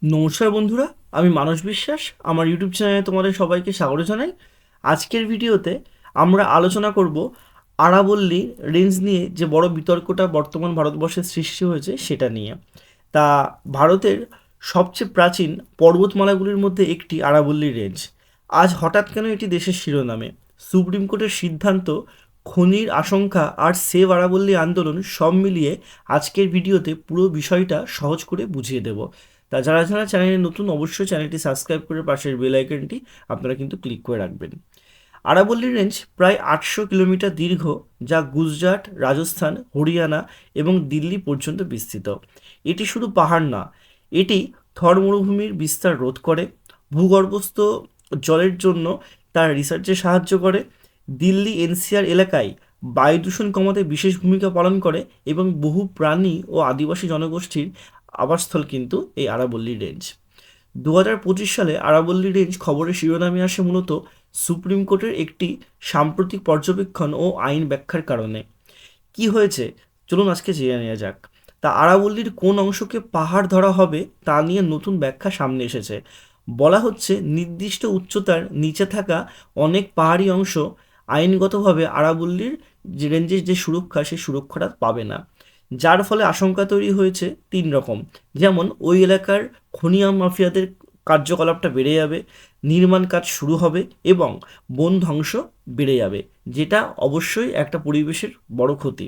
নমস্কার বন্ধুরা, আমি মানস বিশ্বাস। আমার ইউটিউব চ্যানেলে তোমাদের সবাইকে স্বাগত জানাই। আজকের ভিডিওতে আমরা আলোচনা করব আরাবল্লী রেঞ্জ নিয়ে যে বড় বিতর্কটা বর্তমান ভারতবর্ষে সৃষ্টি হয়েছে সেটা নিয়ে। তা ভারতের সবচেয়ে প্রাচীন পর্বতমালাগুলির মধ্যে একটি আরাবল্লী রেঞ্জ। আজ হঠাৎ কেন এটি দেশের শিরোনামে? সুপ্রিম কোর্টের সিদ্ধান্ত, খনির আশঙ্কা আর সেভ আরাবল্লী আন্দোলন সব মিলিয়ে আজকের ভিডিওতে পুরো বিষয়টা সহজ করে বুঝিয়ে দেব। তা যারা যারা চ্যানেলে নতুন, অবশ্যই চ্যানেলটি সাবস্ক্রাইব করে পাশের বেল আইকনটি আপনারা কিন্তু ক্লিক করে রাখবেন। আরাবল্লী রেঞ্জ প্রায় 800 কিলোমিটার দীর্ঘ, যা গুজরাট, রাজস্থান, হরিয়ানা এবং দিল্লি পর্যন্ত বিস্তৃত। এটি শুধু পাহাড় না, এটি থর মরুভূমির বিস্তার রোধ করে, ভূগর্ভস্থ জলের জন্য তার রিসার্চে সাহায্য করে, দিল্লি এনসিআর এলাকায় বায়ু দূষণ কমাতে বিশেষ ভূমিকা পালন করে এবং বহু প্রাণী ও আদিবাসী জনগোষ্ঠীর আবাসস্থল কিন্তু এই আরাবল্লী রেঞ্জ। 2025 সালে আরাবল্লী রেঞ্জ খবরের শিরোনামে আসে মূলত সুপ্রিম কোর্টের একটি সাম্প্রতিক পর্যবেক্ষণ ও আইন ব্যাখ্যার কারণে। কি হয়েছে চলুন আজকে জেনে নেওয়া যাক। তা আরাবল্লীর কোন অংশকে পাহাড় ধরা হবে তা নিয়ে নতুন ব্যাখ্যা সামনে এসেছে। বলা হচ্ছে নির্দিষ্ট উচ্চতার নিচে থাকা অনেক পাহাড়ি অংশ আইনগতভাবে আরাবল্লীর যে রেঞ্জের যে সুরক্ষা সেই সুরক্ষাটা পাবে না, যার ফলে আশঙ্কা তৈরি হয়েছে তিন রকম। যেমন ওই এলাকার খনিয়া মাফিয়াদের কার্যকলাপটা বেড়ে যাবে, নির্মাণ কাজ শুরু হবে এবং বন ধ্বংস বেড়ে যাবে, যেটা অবশ্যই একটা পরিবেশের বড় ক্ষতি।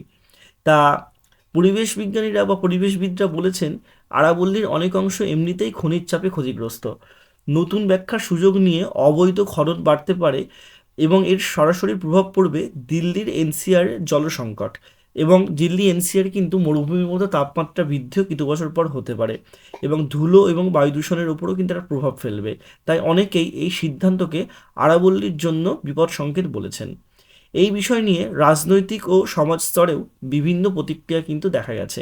তা পরিবেশ বিজ্ঞানীরা বা পরিবেশবিদরা বলেছেন আরাবল্লীর অনেক অংশ এমনিতেই খনির চাপে ক্ষতিগ্রস্ত। নতুন ব্যাখ্যার সুযোগ নিয়ে অবৈধ খনন বাড়তে পারে এবং এর সরাসরি প্রভাব পড়বে দিল্লির এনসিআর জলসংকট, এবং দিল্লি এনসিআর কিন্তু মরুভূমির মতো তাপমাত্রা বৃদ্ধিও কিছু বছর পর হতে পারে এবং ধুলো এবং বায়ু দূষণের উপরও কিন্তু একটা প্রভাব ফেলবে। তাই অনেকেই এই সিদ্ধান্তকে আরাবল্লীর জন্য বিপদ সংকেত বলেছেন। এই বিষয় নিয়ে রাজনৈতিক ও সমাজ স্তরেও বিভিন্ন প্রতিক্রিয়া কিন্তু দেখা গেছে।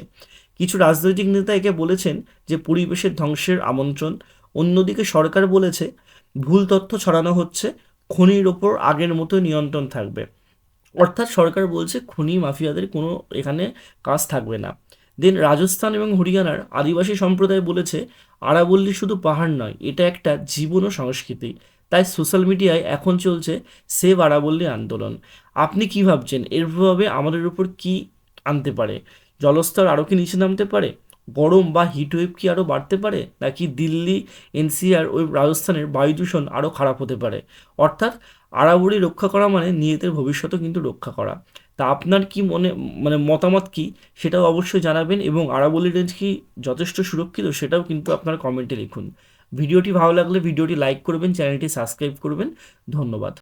কিছু রাজনৈতিক নেতা একে বলেছেন যে পরিবেশের ধ্বংসের আমন্ত্রণ, অন্যদিকে সরকার বলেছে ভুল তথ্য ছড়ানো হচ্ছে, খনির ওপর আগের মতো নিয়ন্ত্রণ থাকবে। অর্থাৎ সরকার বলছে খনি মাফিয়াদের কোনো এখানে কাজ থাকবে না। দেন রাজস্থান এবং হরিয়ানার আদিবাসী সম্প্রদায় বলেছে আরাবল্লী শুধু পাহাড় নয়, এটা একটা জীবন ও সংস্কৃতি। তাই সোশ্যাল মিডিয়ায় এখন চলছে সেভ আরাবল্লী আন্দোলন। আপনি কি ভাবছেন এর প্রভাবে আমাদের উপর কি আনতে পারে? জলস্তর আরও কি নিচে নামতে পারে? গরম বা হিটওয়েভ কি আরও বাড়তে পারে? নাকি দিল্লি এনসিআর ওই রাজস্থানের বায়ু দূষণ আরও খারাপ হতে পারে? অর্থাৎ আরাবল্লী রক্ষা করা মানে নিজেদের ভবিষ্যতও কিন্তু রক্ষা করা। তা আপনার কি মতামত কি সেটাও অবশ্যই জানাবেন, এবং আরাবল্লী রেঞ্জ কি যথেষ্ট সুরক্ষিত সেটাও কিন্তু আপনার কমেন্টে লিখুন। ভিডিওটি ভালো লাগলে ভিডিওটি লাইক করবেন, চ্যানেলটি সাবস্ক্রাইব করবেন। ধন্যবাদ।